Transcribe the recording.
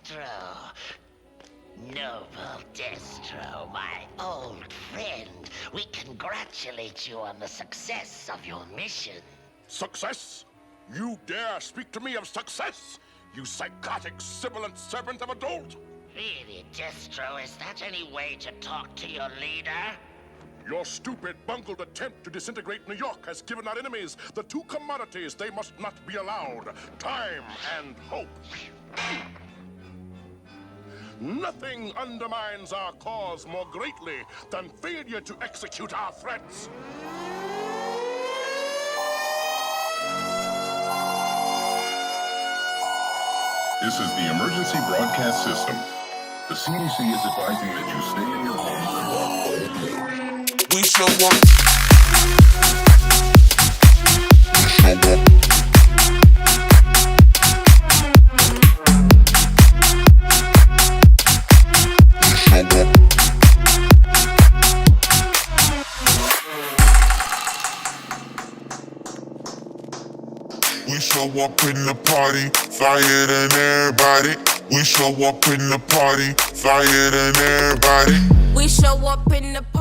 Destro. Noble Destro, my old friend. We congratulate you on the success of your mission. Success? You dare speak to me of success? You psychotic, sibilant serpent of a dolt! Really, Destro, is that any way to talk to your leader? Your stupid, bungled attempt to disintegrate New York has given our enemies the two commodities they must not be allowed: time and hope. Nothing undermines our cause more greatly than failure to execute our threats. This is the emergency broadcast system. The CDC is advising that you stay in your home. We show up. We show up in the party, flyer than everybody. We show up in the party, flyer than everybody. We show up in the party.